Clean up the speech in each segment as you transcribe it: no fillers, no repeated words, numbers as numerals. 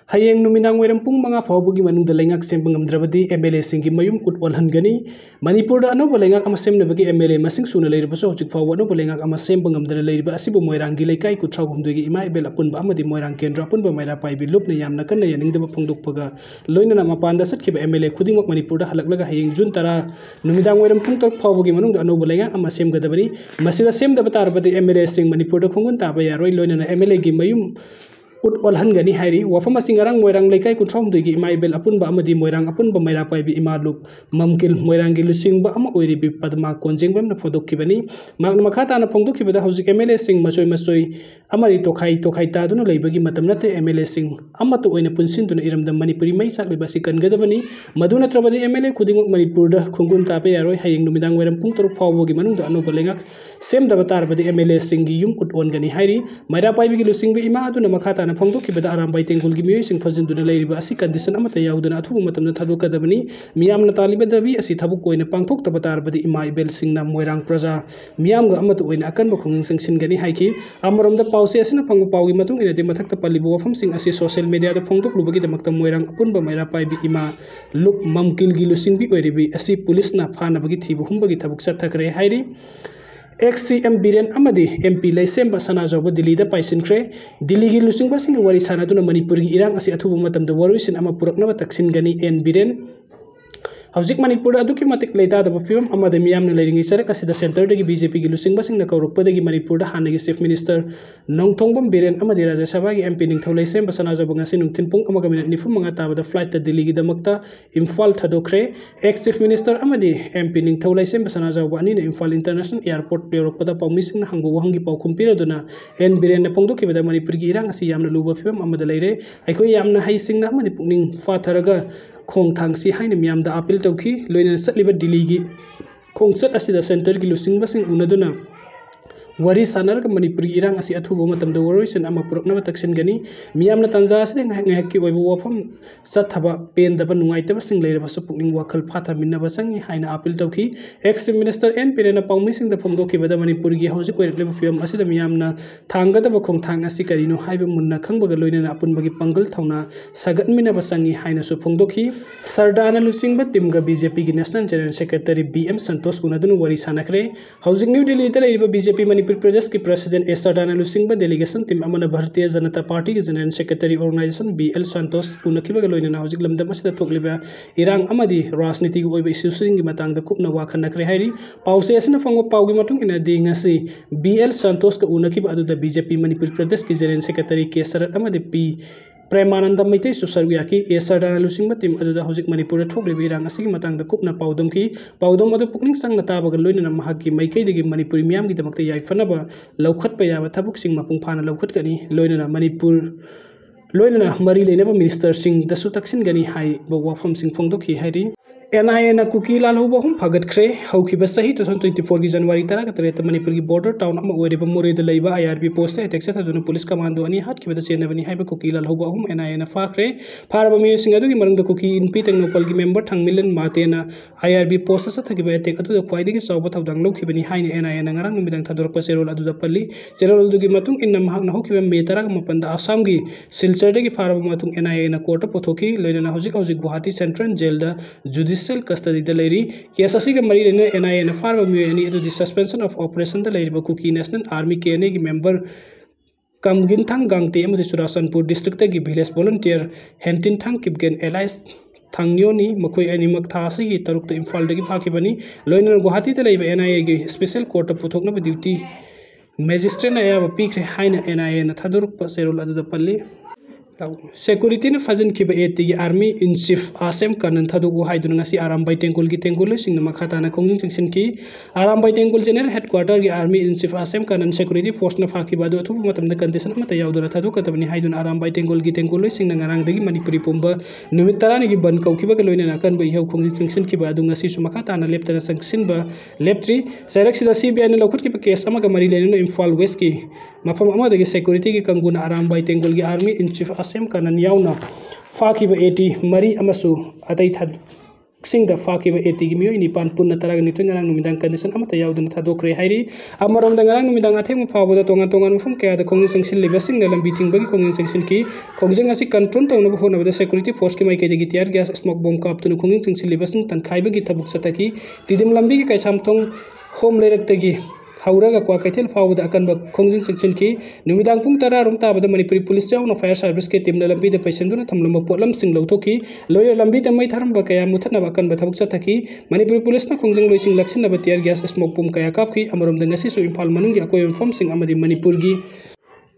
Hayeng numinang wairam pung mga phabugi manungda lengak sembang ngamdrabadi MLA singgi mayum utwalhangani Manipurda anoba lengak ama semnabagi MLA masing suna leirbaso hojik phawa anoba lengak ama sembang ngamdra leirba asibu moirangi leikai kutrau humdugi ima ibel apunba amadi moirang kendra apunba maira paibi lupna yamna kanna yaningdaba phongdokpaga loinana mapanda satkiba MLA khudingmak Manipurda halaklaga hayeng June 10 numidang wairam pung tok phabugi manungda anoba lengak ama semgadabani masida semdaba tarbadi MLA sing Manipurda khungun taba yaroi loinana MLA gi mayum utwalhangani hairi wafama singarang moirang leikai kuthrom dugi imaibel apunba amadi moirang apunba maira paibi imalup mamkil moirangi lusingba ama oiribi padma konjengbam na phodokkibani magna makhata na phongdokkibada hojik MLA sing masoi amari tokhai taduna leibagi matamnate MLA sing amato oina punsinduna iramda manipuri mai saklibasi kangadabani maduna trabadi MLA khudingok manipurda khungun tape yaroi hayeng numidang wairam pung toruk phawbogi manungda anoba lengak semdaba tarbadi MLA singi yum utwongani hairi maira paibi gi lusingbi ima aduna makhata na phongdokkibada arambai tengulgi miyoi sing phajinduna leiriba asi condition amata yauduna athubu matamna thadokadabani miyamna talibadabi asi thabuk koina pangthokta tarbadi ima ibel singna moirang praja miyamga amata oina akanba khunging singsin haiki amromda pause asina phangba paugi matung ina de mathakta palibu wafam sing asi social media da phongdok lubagi damakta moirang apunba maira paibi ima luk mamkil gi lusingbi oiribi asi police na phana bagi thibu humbagi thabuk sathakre hairi XCM Biren amadi MP Laisemba Sanajoba Delhi da Paisinkhre Delhi gi lusingba sing wari sanaduna Manipur gi irang asi athubu matamda waruisin ama puraknaba taksin gani N Biren Hawjik Manipur aduki matik leita da pipam amada miyamna leiringi sarak asida center dagi BJP gi lusingba sing na kaurukpadagi Manipur da hanagi Chief Minister Nongthongbam Biren amadi Rajya Sabha gi MP Ningthau Laisemba Sanajoba ngasi nungtin pung amaga minute nifum manga tabada flight ta Delhi gi damakta Imphal thadokre ex Chief Minister amadi MP Ningthau Laisemba Sanajoba ani na Imphal International Airport yorokpada pawmising na hangbu hangi pawkhumpira duna N Biren na phongdokibada Manipur gi irang asi yamna luba pipam amada leire aikoi yamna haising na amadi pukning fatharaga khong thangsi haina miyamda appeal tawki loina satliba Delhi gi khongsat asida center gi lusingba sing unaduna wari sanar ka Manipur gi irang asi athubo matamda waroisin ama puraknaba taksin gani miyamna tanja aside ngahak ki oibo wafam sathaba pendaba nungaitaba sing leiraba supukning wakhal phatha minna sangi haina appeal tawki ex minister N Pirena pawmi sing da phongdokibada Manipur gi hojik oirekleba piyam asida miyamna thangadaba khongthang asi karino haiba munna khangbaga loina apunbagi pangal thauna sagatmina basangi haina su phongdokhi sardana lusingba timga BJP gi national general secretary BM Santosh unadunu wari sanakre hojik New Delhi da leiriba BJP Manipur Pradesh ki president Sardana lusingba delegation team amana Bharatiya Janata Party ki general secretary organization BL Santosh unakiba loina na hojik lamdam asida thokliba irang amadi rajniti gi oiba issue sing gi matangda kupna wakhanakre hairi pause asina phangwa pawgi matung ina de ngasi BL Santosh ka unakiba aduda BJP Manipur Pradesh ki general secretary K Sarat amadi P Premananda Maitai Susarwiaki Sardana lusingba team aduda hojik Manipur thokliba irang asigi matangda kupna pawdom ki pawdom adu pukning sang natabaga loina mahaki maikai degi Manipur miyam gi damakta yaifanaba laukhatpa yaba thabuk sing mapung phana laukhatkani loina Manipur loina mari leinaba minister sing dasu taksin gani hai bo wafam sing phongdokhi hairi NIA na kuki lalhuba hum phagat khre haukiba sahi 2024 gi January 13 Manipur gi border town ama oireba moreda leiba IRB post attack sa thaduna police commando ani hatkibada chenabani haiba kuki lalhuba hum NIA na fakhre pharaba mi sing adu gi marangda kuki inpi tengnopal gi member thangmilen matena IRB post sa thagiba attack atu khwaidi gi sawba tawdang lokhibani haina NIA na ngarang numidang thadorpa serol adu da palli serol adu gi matung inna mahak na hokiba metara ga mapanda Assam gi Silchar de gi pharaba matung NIA na court pothoki loina na hojik Guwahati Central Jail da judicial custody da leiri case asiga mari lena NIA na farba mi adu the suspension of operation da leiri kuki national army KNA gi member Kamgin Thang Gangte amadi Churasanpur district gi village volunteer Hentin Thang Kipgen Elias Thangnyoni makoi animak thasi gi taruk to Imphal dagi phakibani loina Guwahati da leiba NIA gi special court puthokna duty magistrate na ya pikre haina NIA na thaduruk paserol adu da palli security na fazin kiba eti army in chief Asem Kanan thadugu haidun ngasi Arambai Tengkul gi tengkul singna makhata na kongjing section ki Arambai Tengkul general headquarter gi army in chief Asem Kanan security force na phaki badu thu matam da condition amata yaudura thadu katabani haidun Arambai Tengkul gi tengkul singna ngarang dagi Manipuri pumba numit tarani gi ban kau kiba loina na kan ba ihau kongjing section ki badu ngasi su makhata na left na section ba left 3 direct sida CBI na lokhut ki case amaga mari lena Imphal West ki mafam amada gi security gi kanguna Arambai Tengkul gi army in chief Asem Kanan yauna fakiba 80 mari amasu atai thad सिंगदा फाकिबा एटी की मियोई निपान पुन्ना तराग नितो ngarang numidang condition amata yauduna thadokre hairi amarom da ngarang numidang atheng phawboda tongan tongan mufum kaya da khongjing sengsil liba sing lam biting bagi khongjing sengsil ki khongjing asi control tawna bo hona bada security force ki mai kai de tiar gas smoke bomb kap tunu khongjing sengsil liba sing tan khaiba gi thabuk sataki tidim lambi ki kai samthong home lerak tagi hauraga kwa kaithel phawda akanba khongjing section ki numidang pung tara rom ta bada manipuri police jaw no fire service ke team na lambi de paisen duna thamlamba potlam sing lawthoki loya lambi de mai tharam ba kaya muthatna ba kanba thabuk sathaki manipuri police na khongjing loising laksin na ba tiar gas smoke pum kaya kapki amarom da ngasi so imphal manung gi akoi form sing amadi manipur gi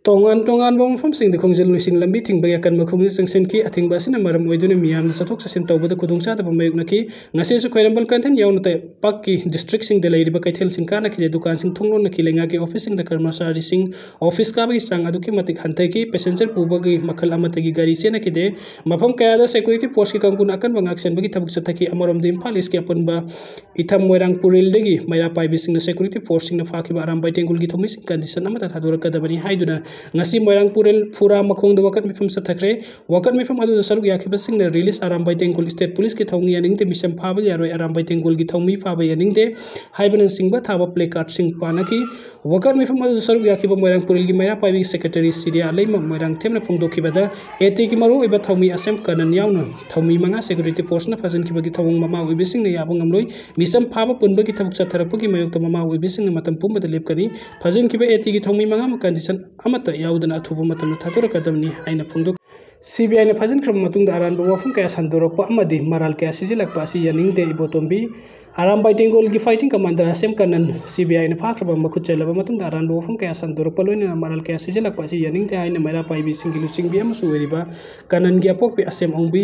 tongan tongan bom fam sing de khongjel nuising lambi thing baya kan ma khongjel sengsen ki athing ba sin maram oidune miyam da sathok sasin tawbada khudung cha da ba mayuk na ki ngase su khoirambal kan than yaw na te pak ki district sing de lairi ba kaithel sing kana ki dukan sing thungnon na ki lenga ki office sing da karmasari sing office ka ba ki sang adu ki matik hantai ki passenger pu ba gi makhal amata gi gari se na ki de mafam kaya da security force ki kangkun akan ba ngaksen ba ki thabuk sathaki amarom de imphal is ki apun ba itham moirang puril de gi maira pai bi sing na security force sing na fa ki ba aram bai tengul gi thomi sing condition amata thador ka da bani haiduna ngasi moirang purel pura makhong da wakat mifam sathakre wakat mifam adu saruk yakhiba sing na release aram bai tengul state police ki thongi yaning te misam phaba yaroi aram bai tengul gi thomi phaba yaning te haiban sing ba thaba play card sing panaki wakat mifam adu saruk yakhiba moirang purel gi maira pai bi secretary siria leima moirang themna phongdoki bada eti ki maru iba thomi asem kanan yauna thomi manga security force na fajan ki bagi thawung mama oi bising ne yabang amloi misam phaba punba ki thabuk satharak ki mayok to mama oi bising matam pumba da lepkani fajan ki ba eti ki thomi manga ma condition amata yaudana athuba matam thatura kadamni aina phongdok CBI na fajan kram matung da aran bo wafum kaya sandorok pa amadi maral kaya sijilak pa si yaning de ibotombi aram bai tengol gi fighting commander asem kanan CBI na phak raba makhut chalaba matung da aran bo wafum kaya sandorok pa loina maral kaya sijilak pa si yaning de aina maira pai bi singilu singbi amasu weriba kanan gi apok bi asem ongbi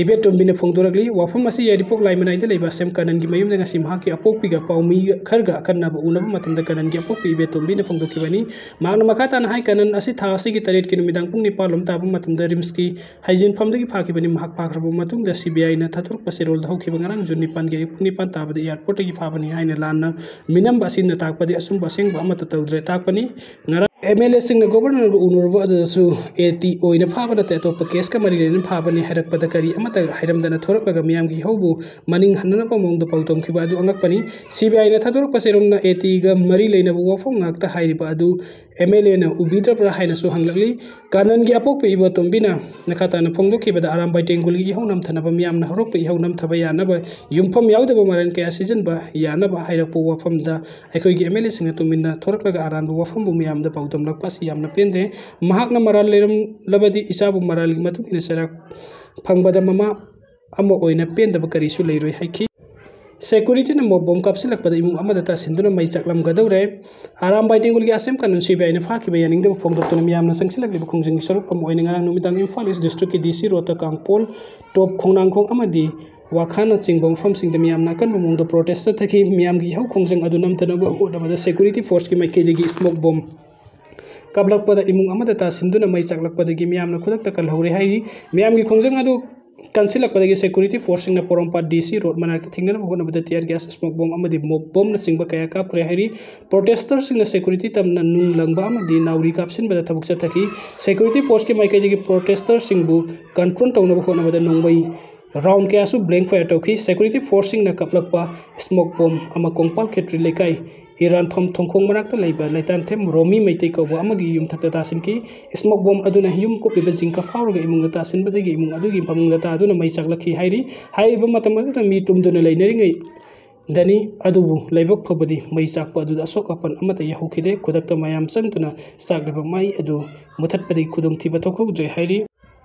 ibetombi na phongdorakli wafum asi yari pok laimanai de leiba asem kanan gi mayum na ngasi mha ki apok bi ga paumi kharga kanna ba unaba matam da kanan gi apok bi ibetombi na phongdoki bani magna makata na hai kanan asi tha asi gi taret ki numidang pung ni palom ta bu matam da rims ki haijin pham da gi phaki bani mahak phak raba matung da CBI na thatur pasirol da hokhi bangarang jun nipan gi nipan ta ba airport gi phabani haina lanna minam basin na takpadi asum baseng ba amata tawdre takpani ngara MLA sing na governor unurba adasu AT oina phabana te to case ka mari len phabani harak pada kari amata hairam dana thorak laga miyam gi hobu maning hanna pa mong da pautom ki ba adu angak pani CBI na thatur paserum na AT ga mari leina bu wafong ngak ta hairi ba adu MLA na ubidra pra haina su hanglakli kanan gi apok pe ibotom bina nakata na phongdo ki ba da aram bai tengul gi honam thana ba miyam na horok pe honam thaba ya na ba yumpham yauda ba maran ka season ba ya na ba haira po wafam da aikoi gi MLA sing to minna thorak laga aran bu wafam bu miyam da pautom lak pas yam na pende mahak na maral leram labadi isabu maral gi matu ina sarak phangbada mama amo oina penda ba kari su leiroi haiki security na mobom kapsilak pada imung amada ta sinduna mai chaklam gadawre aram bai tengul gi asem kanan CBI na phaki bayaning de phongdok to miyam na sangsilak li khongjing saruk kam oina ngarang numidang Imphal East District ki DC Rota Kangpol top khongnang khong amadi wakhana chingbom from sing de miyam na kan mong do protester thaki miyam gi hau khongjang adu nam tana ba ho da security force ki mai ke gi smoke bomb kablak pada imung amada ta sinduna mai chaklak pada gi miyam na khudak ta kal hore hairi miyam gi khongjang adu kansilak pada gi security force na porompa DC road manak thingna na hona bada tear gas smoke bomb amadi mob bomb na singba kaya kap kre hairi protesters na security tam na nung langba amadi nauri kapsin bada thabuk cha thaki security force ki mai kai gi protesters singbu confront tawna hona bada nongbai round kaya su blank fire tawki security force na kaplak pa smoke bomb ama kongpal khetri lekai Iran phom thongkhong manak ta leiba laitan them romi meitei ko ba amagi yum thakta tasin ki smoke bomb aduna yum ko pe jingka faurga imung ta sin badagi imung adugi pamung ta aduna mai chaklakhi hairi haiba matam ta mi tumduna leinari ngai dani adubu leibok phobadi mai chakpa adu asok apan amata yahukhide khudakta mayam sangtuna chakleba mai adu muthat padi khudung thiba thokhok jai hairi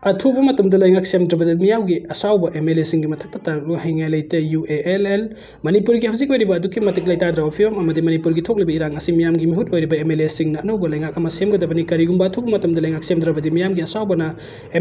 athuba matam da laingak semtrabada miyawgi asawba MLA singi mathakta tarlu hinga leite UALL Manipur gi hasi kori ba duki matik leita draw fiom amade Manipur gi thokle irang asim miyam gi mihut ori ba MLA sing na no bolenga kama semga da bani kari gumba thuba matam da laingak semtrabadi miyam gi asawba na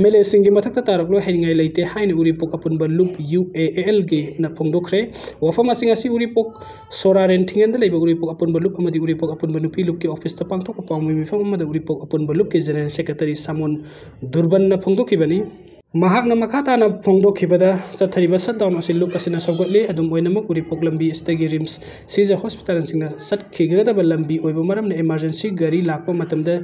MLA singi mathakta tarlu hinga leite haini uri pok apun ba loop UAL gi na phongdokre wafama singa si uri pok soraren thingen da leiba uri pok apun ba loop amadi uri pok apun ba nupi loop ki office ta pangthok pawmi mifam amada uri pok apun ba loop ki general secretary Samon Durban na phongdok bani ꯃꯍꯥꯛꯅ ꯃꯈꯥ ꯇꯥꯅ ꯐꯣꯡꯗꯣꯛꯈꯤꯕꯗ ꯆꯠꯊꯔꯤꯕ shutdown ꯑꯁꯤ ꯂꯨꯞ ꯑꯁꯤꯅ ꯁꯧꯒꯠꯂꯤ ꯑꯗꯨꯝ ꯑꯣꯏꯅꯃꯛ ꯎꯔꯤꯄꯣꯛ ꯂꯝꯕꯤ ꯑꯁꯤꯗꯒꯤ ꯔꯤꯝꯁ ꯁꯤꯖ ꯍꯣꯁꯄꯤꯇꯥꯜꯁꯤꯡꯅ ꯆꯠꯈꯤꯒꯗꯕ ꯂꯝꯕꯤ ꯑꯣꯏꯕ ꯃꯔꯝꯅ ꯏꯃꯥꯔꯖꯦꯟꯁꯤ ꯒꯥꯔꯤ ꯂꯥꯛꯄ ꯃꯇꯝꯗ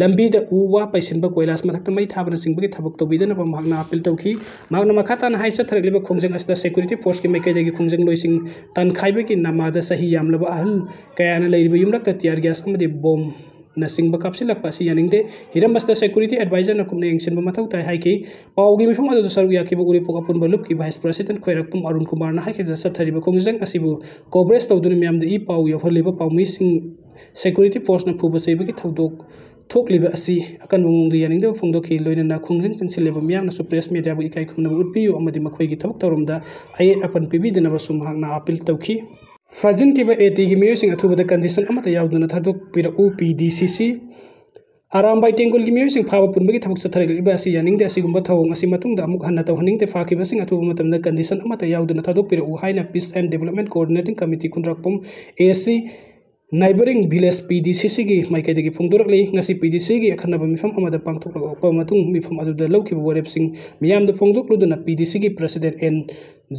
ꯂꯝꯕꯤꯗ ꯎ ꯋꯥ ꯄꯩꯁꯤꯟꯕ ꯀꯣꯏꯂꯥꯁ ꯃꯊꯛꯇ ꯃꯩ ꯊꯥꯕꯅꯆꯤꯡꯕꯒꯤ ꯊꯕꯛ ꯇꯧꯕꯤꯗꯅꯕ ꯃꯍꯥꯛꯅ ꯑꯄꯤꯜ ꯇꯧꯈꯤ ꯃꯍꯥꯛꯅ ꯃꯈꯥ ꯇꯥꯅ ꯍꯥꯏ ꯆꯠꯊꯔꯛꯂꯤꯕ ꯈꯣꯡꯖꯪ ꯑꯁꯤꯗ ꯁꯦꯀ꯭ꯌꯨꯔꯤꯇꯤ ꯐꯣꯔꯁꯀꯤ ꯃꯥꯏꯀꯩꯗꯒꯤ ꯈꯣꯡꯖꯪꯂꯣꯏꯁꯤꯡ ꯇꯥꯟꯈꯥꯏꯕꯒꯤ ꯅꯃꯥꯗ ꯆꯍꯤ ꯌꯥꯝꯂꯕ ꯑꯍꯜ ꯀꯌꯥꯅ ꯂꯩꯔꯤꯕ ꯌꯨꯝꯂꯛꯇ ꯇꯤꯌꯥꯔ ꯒ꯭ꯌꯥꯁ ꯑꯃꯗꯤ ꯕꯣꯝ नसिंग कापसिलप यानीदे हिरमस्त सेक्यूरिटी एडवाइजर कुमने यंगसिनब मथौ ताई हाइकी पाउगी मिफम अदु सरुक याखिबो उरिपोक अपुनबा लुपकी वाइस प्रेसिडेंट खैरकपुम अरुण कुमार ना हाइकिदा सथरिबो खोंजंग असिबु कोब्रेस तौदुन म्यामदे ई पाउ यहलिबो पाउमिसिंग सेक्यूरिटी फोर्स ना फुबो चैबगी थौदोक थोकलिबा असि अकन ममुंग यानीदे फोंदोखि लोइनना खोंजंग चंसिलेबो म्यामना सु प्रेस मीडिया बु इकाई खुनबो उटपियो अमदि मखोइगी थबक तौरमदा आये अपन पिबिदनबा सुमहांगना अपील तौखी फ्रजिन किबा एटी की मियोसिंग अथुबदा कंडीशन अमता यावदुना थादोक पिरकु पीडीसीसी आरामबाई टेंगुल की मियोसिंग फाबा पुनबगी थबक सथरलिबा असि यानिंगदे असिगुंबा थवंग असि मतुंगदा अमुक हन्ना तौहनिंगदे फाकिबसिंग अथुबा मतमदा कंडीशन अमता यावदुना थादोक पिरकु हाइना peace and development coordinating committee Khunrakpam AC neighbouring village PDCC की माइकैदगी फोंदोरकली ngasi पीडीसी की अखनबा मिफम अमदा पांगथोकलपा मतुंग मिफम अदुदा लौखिबा वरेपसिंग मियामदा फोंदोकलुदुना पीडीसी की प्रेसिडेंट एन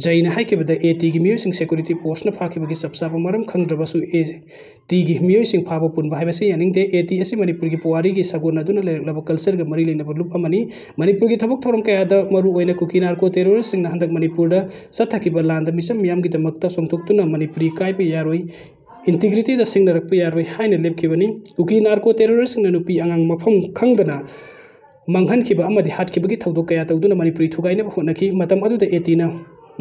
जैना हाइकिबदा एटी की मियोसिंग सेक्यूरिटी पोस्ट ना फाकिबगी सबसाबा मरम खंद्रबसु एटी की मियोसिंग फाबा पुनबा हाइबसे यानिंगदे एटी असि मणिपुर की पुवारी की सगोन अदुना लेरलबा कल्चर गा मरि लेनबा लुप अमनी मणिपुर की थबक थोरम कयादा मरु ओइना कुकी नार्को टेररिस्ट सिंग हंदक मणिपुर दा सथकिबा लांदा मिसम मियाम की दमकता सोंगथोकतुना मणिपुरी काइबा यारोइ इंटीग्रिटी दा सिंगनरकपा यारोइ हाइना लेपखिबनी कुकी नार्को टेररिस्ट सिंगना नुपी आंगांग मफम खंगदना मांगहनखिबा अमदि हाटखिबगी थौदोक कया तौदुना मणिपुरी थुगाइनबा होनखि मतम अदुदा एटीना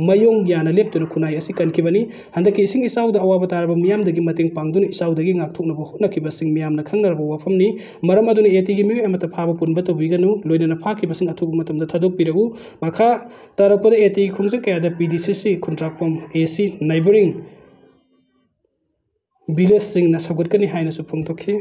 मयोंग याना लेपतुना खुनाई असि कनखिबनी हंदकी इसिंग इसाउदा अवाबा तारबा मियामदगी मतेंग पांगदुना इसाउदगी ngaktoknaba hotnakiba sing मियामना खंगनरबा वाफमनी मरम अदुना एटीगी मियो अमता फाबा पुनबा तौबिगनु लोइनना फाकिबा सिंग अथुब मतमदा थदोक पिरगु मखा तारपदा एटी खुंजंग कयादा PDCC Khunthrakpam AC neighbouring village सिंगना सगुटकनी हाइना सु फोंदोखि।